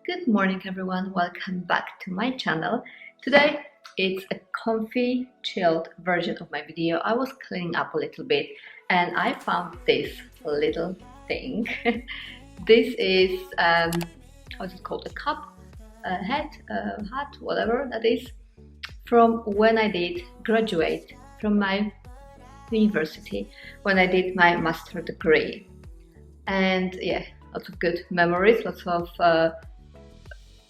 Good morning everyone, welcome back to my channel. Today it's a comfy, chilled version of my video. I was cleaning up a little bit and I found this little thing. This is, how's it called, a cup, a hat, whatever that is, from when I did graduate from my university, when I did my master degree. And yeah, lots of good memories, lots of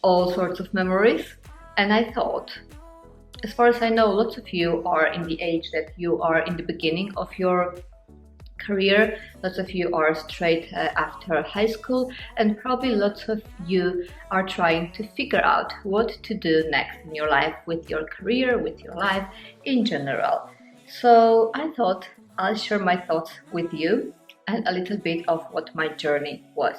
all sorts of memories. And I thought, as far as I know, lots of you are in the age that you are in the beginning of your career, lots of you are straight after high school, and probably lots of you are trying to figure out what to do next in your life, with your career, with your life in general. So I thought I'll share my thoughts with you and a little bit of what my journey was.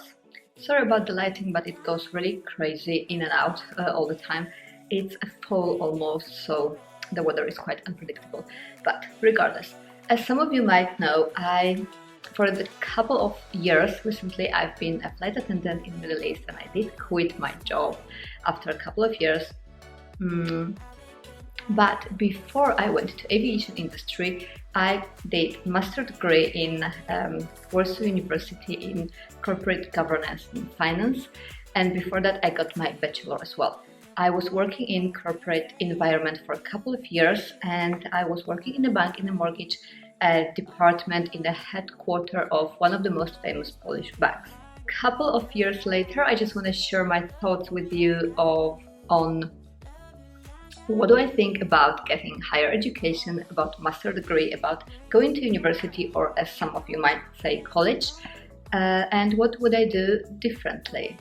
Sorry about the lighting, but it goes really crazy in and out all the time. It's a fall almost, so the weather is quite unpredictable. But regardless, as some of you might know, for the couple of years recently, I've been a flight attendant in the Middle East, and I did quit my job after a couple of years. But before I went to aviation industry, I did master degree in Warsaw University in corporate governance and finance, and before that I got my bachelor as well. I was working in corporate environment for a couple of years, and I was working in a bank, in a mortgage department, in the headquarters of one of the most famous Polish banks. Couple of years later, I just want to share my thoughts with you on what do I think about getting higher education, about master degree, about going to university, or as some of you might say, college, and what would I do differently?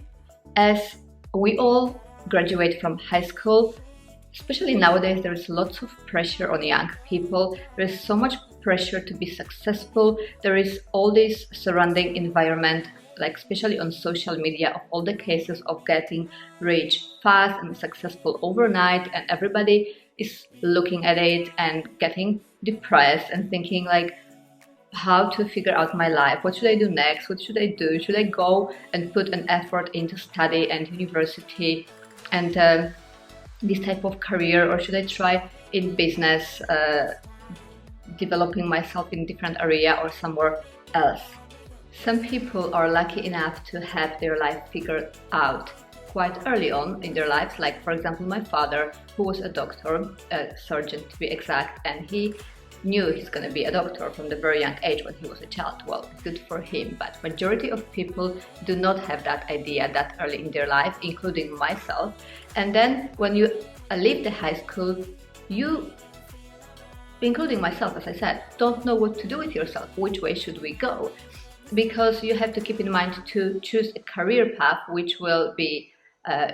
As we all graduate from high school, especially nowadays, there is lots of pressure on young people. There is so much pressure to be successful. There is all this surrounding environment, like especially on social media, of all the cases of getting rich fast and successful overnight, and everybody is looking at it and getting depressed and thinking like, how to figure out my life, what should I do next, what should I do, should I go and put an effort into study and university and this type of career, or should I try in business, developing myself in different area or somewhere else. Some people are lucky enough to have their life figured out quite early on in their lives, like for example my father, who was a doctor, a surgeon to be exact, and he knew he's going to be a doctor from the very young age when he was a child. Well, good for him, but majority of people do not have that idea that early in their life, including myself. And then when you leave the high school, you, including myself, as I said, don't know what to do with yourself, which way should we go, because you have to keep in mind to choose a career path which will be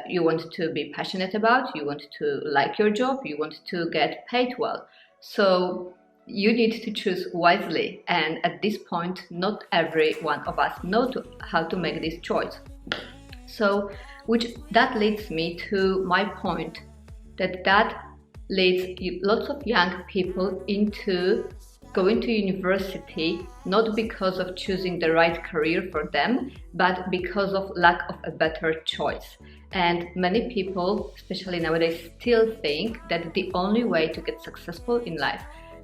you want to be passionate about, you want to like your job, you want to get paid well. So you need to choose wisely, and at this point not every one of us know how to make this choice. So that leads me to my point, that leads lots of young people into going to university, not because of choosing the right career for them, but because of lack of a better choice. And many people, especially nowadays, still think that the only way to get successful in life,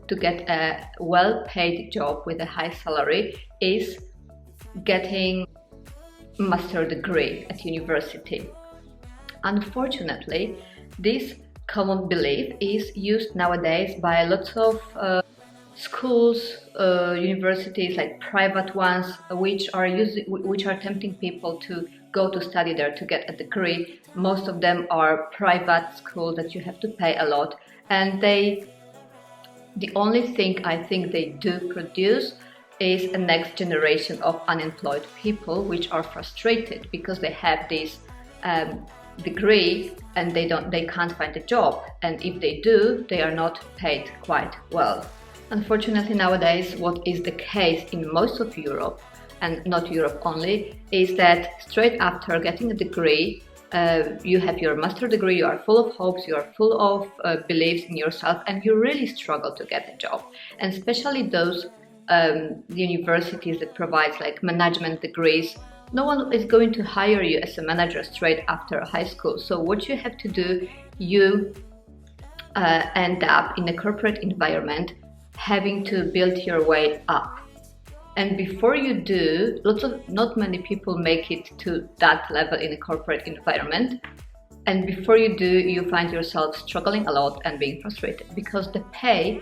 to get a well-paid job with a high salary, is getting a master degree at university. Unfortunately, this common belief is used nowadays by lots of schools, universities, like private ones, which are tempting people to go to study there to get a degree. Most of them are private schools that you have to pay a lot, and the only thing I think they do produce is a next generation of unemployed people, which are frustrated because they have this degree and they can't find a job, and if they do, they are not paid quite well. Unfortunately, nowadays, what is the case in most of Europe, and not Europe only, is that straight after getting a degree, you have your master degree, you are full of hopes, you are full of beliefs in yourself, and you really struggle to get a job. And especially those universities that provide like management degrees no one is going to hire you as a manager straight after high school. So what you have to do, you end up in a corporate environment having to build your way up. And before you do, not many people make it to that level in a corporate environment. And before you do, you find yourself struggling a lot and being frustrated, because the pay,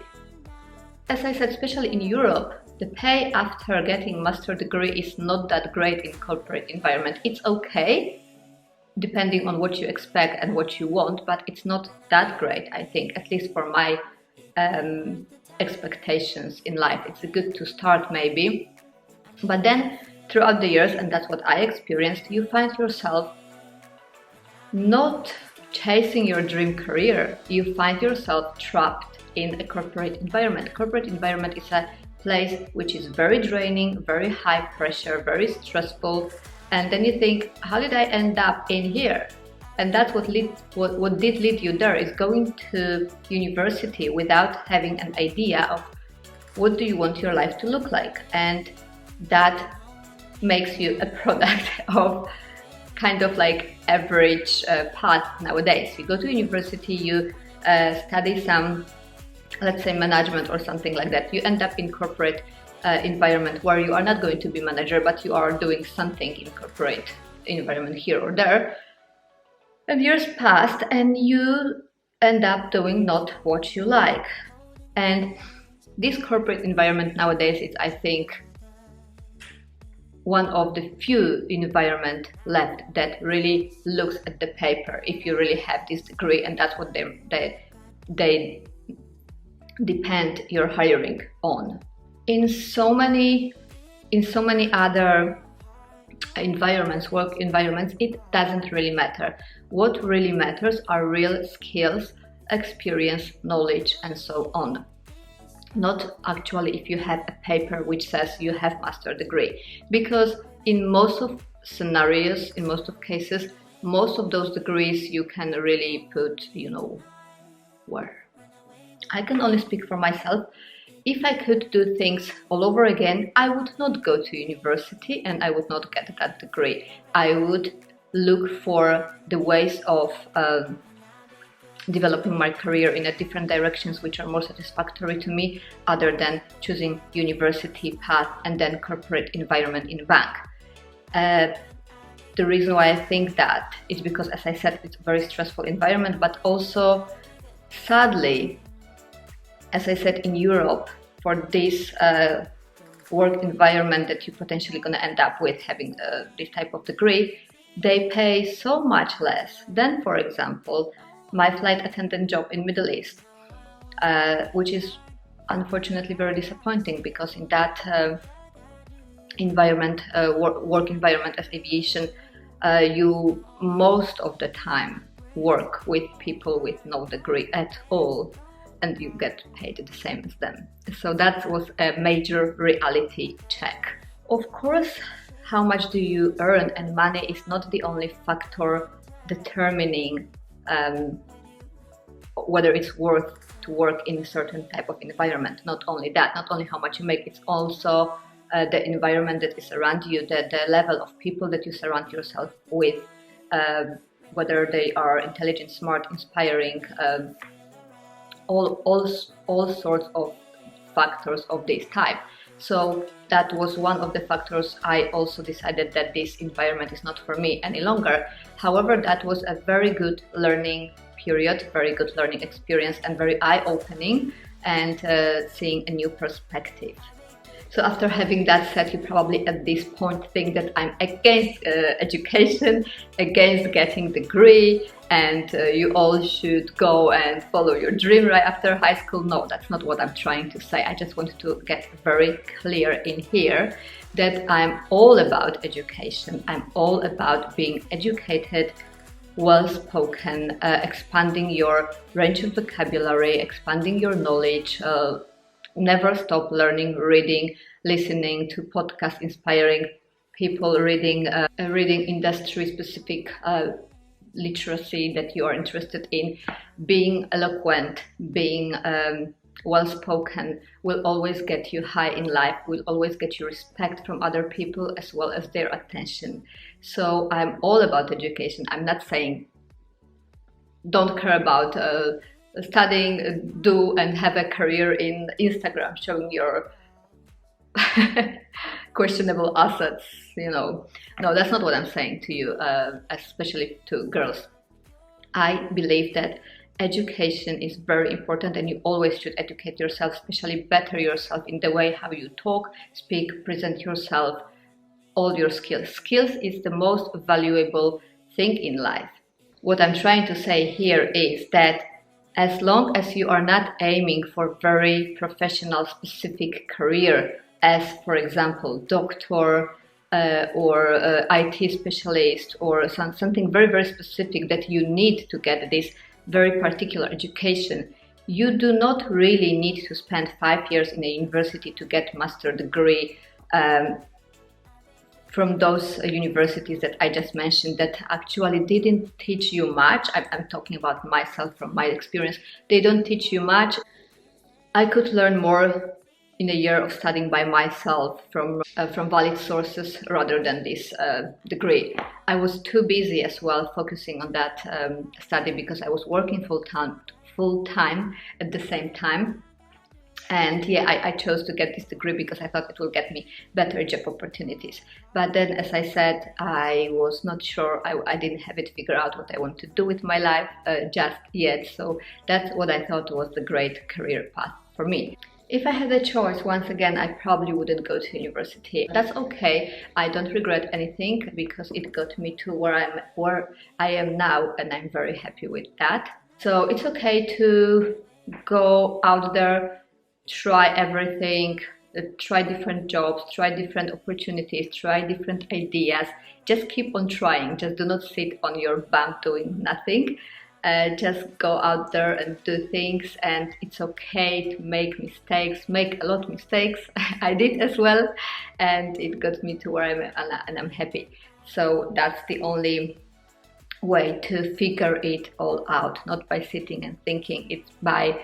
as I said, especially in Europe, the pay after getting master degree is not that great in corporate environment. It's okay, depending on what you expect and what you want, but it's not that great, I think, at least for my expectations in life. It's good to start maybe, but then throughout the years, and that's what I experienced, you find yourself not chasing your dream career. You find yourself trapped in a corporate environment. Corporate environment is a place which is very draining, very high pressure, very stressful, and then you think, how did I end up in here? And that's what did lead you there, is going to university without having an idea of what do you want your life to look like. And that makes you a product of kind of like average path nowadays. You go to university, you study some, let's say, management or something like that. You end up in corporate environment where you are not going to be manager, but you are doing something in corporate environment here or there. And years passed and you end up doing not what you like. And this corporate environment nowadays is, I think, one of the few environment left that really looks at the paper if you really have this degree, and that's what they depend your hiring on. In so many other environments, work environments, it doesn't really matter. What really matters are real skills, experience, knowledge, and so on. Not actually if you have a paper which says you have master degree, because in most of scenarios, in most of cases, most of those degrees you can really put, where. I can only speak for myself. If I could do things all over again, I would not go to university and I would not get that degree. I would look for the ways of developing my career in a different directions which are more satisfactory to me, other than choosing university path and then corporate environment in bank. The reason why I think that is because, as I said, it's a very stressful environment, but also, sadly, as I said, in Europe, for this work environment that you're potentially going to end up with having this type of degree, they pay so much less than, for example, my flight attendant job in Middle East, which is unfortunately very disappointing, because in that environment, work environment as aviation, you most of the time work with people with no degree at all, and you get paid the same as them. So that was a major reality check. Of course, how much do you earn, and money is not the only factor determining whether it's worth to work in a certain type of environment. Not only that, not only how much you make, it's also the environment that is around you, the level of people that you surround yourself with, whether they are intelligent, smart, inspiring, all sorts of factors of this type. So that was one of the factors. I also decided that this environment is not for me any longer. However, that was a very good learning period, very good learning experience, and very eye-opening, and seeing a new perspective. So after having that said, you probably at this point think that I'm against education, against getting degree, and you all should go and follow your dream right after high school. No, that's not what I'm trying to say. I just wanted to get very clear in here that I'm all about education. I'm all about being educated, well-spoken, expanding your range of vocabulary, expanding your knowledge, never stop learning, reading, listening to podcasts, inspiring people, reading industry-specific literacy that you are interested in, being eloquent, being well spoken will always get you high in life, will always get you respect from other people as well as their attention. So I'm all about education. I'm not saying don't care about studying, do and have a career in Instagram showing your questionable assets, you know. No, that's not what I'm saying to you, especially to girls. I believe that education is very important and you always should educate yourself, especially better yourself in the way how you talk, speak, present yourself, all your skills. Skills is the most valuable thing in life. What I'm trying to say here is that as long as you are not aiming for very professional specific career, as for example doctor or IT specialist or something very, very specific that you need to get this very particular education, you do not really need to spend 5 years in a university to get master degree from those universities that I just mentioned that actually didn't teach you much. I'm talking about myself from my experience. They don't teach you much. I could learn more in a year of studying by myself from valid sources rather than this degree. I was too busy as well focusing on that study because I was working full time at the same time. And yeah, I chose to get this degree because I thought it will get me better job opportunities. But then, as I said, I was not sure, I didn't have it figured out what I want to do with my life just yet. So that's what I thought was the great career path for me. If I had a choice, once again, I probably wouldn't go to university. That's okay. I don't regret anything because it got me to where I am now, and I'm very happy with that. So it's okay to go out there, try everything, try different jobs, try different opportunities, try different ideas. Just keep on trying. Just do not sit on your bum doing nothing. Just go out there and do things, and it's okay to make mistakes, make a lot of mistakes. I did as well, and it got me to where I'm at, and I'm happy. So that's the only way to figure it all out, not by sitting and thinking. It's by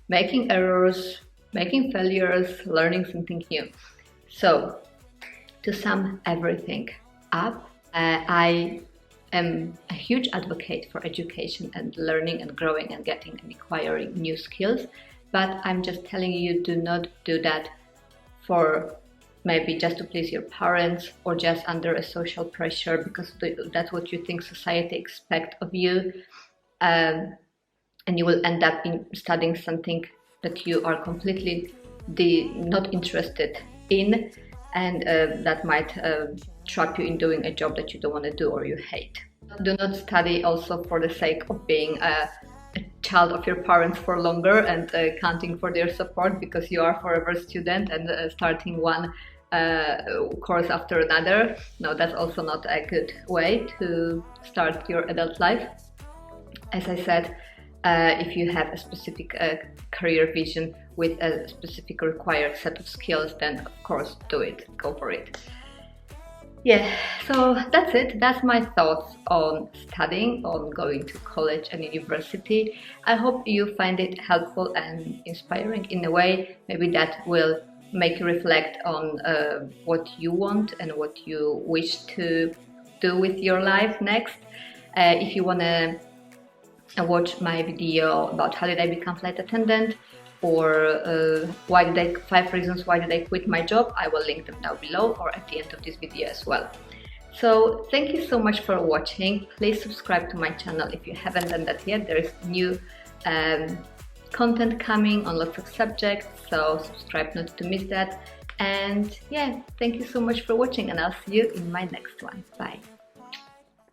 making errors, making failures, learning something new. So to sum everything up, I am a huge advocate for education and learning and growing and getting and acquiring new skills, but I'm just telling you, do not do that for maybe just to please your parents or just under a social pressure because that's what you think society expects of you, and you will end up in studying something that you are completely not interested in, and that might trap you in doing a job that you don't want to do or you hate. Do not study also for the sake of being a child of your parents for longer and counting for their support because you are forever student and starting one course after another. No, that's also not a good way to start your adult life. As I said, if you have a specific career vision with a specific required set of skills, then of course do it, go for it. Yeah, so that's it. That's my thoughts on studying, on going to college and university. I hope you find it helpful and inspiring in a way. Maybe that will make you reflect on what you want and what you wish to do with your life next. If you want to watch my video about how did I become flight attendant, or 5 reasons why did I quit my job, I will link them down below or at the end of this video as well. So thank you so much for watching. Please subscribe to my channel if you haven't done that yet. There is new content coming on lots of subjects, so subscribe not to miss that. And yeah, thank you so much for watching, and I'll see you in my next one. Bye.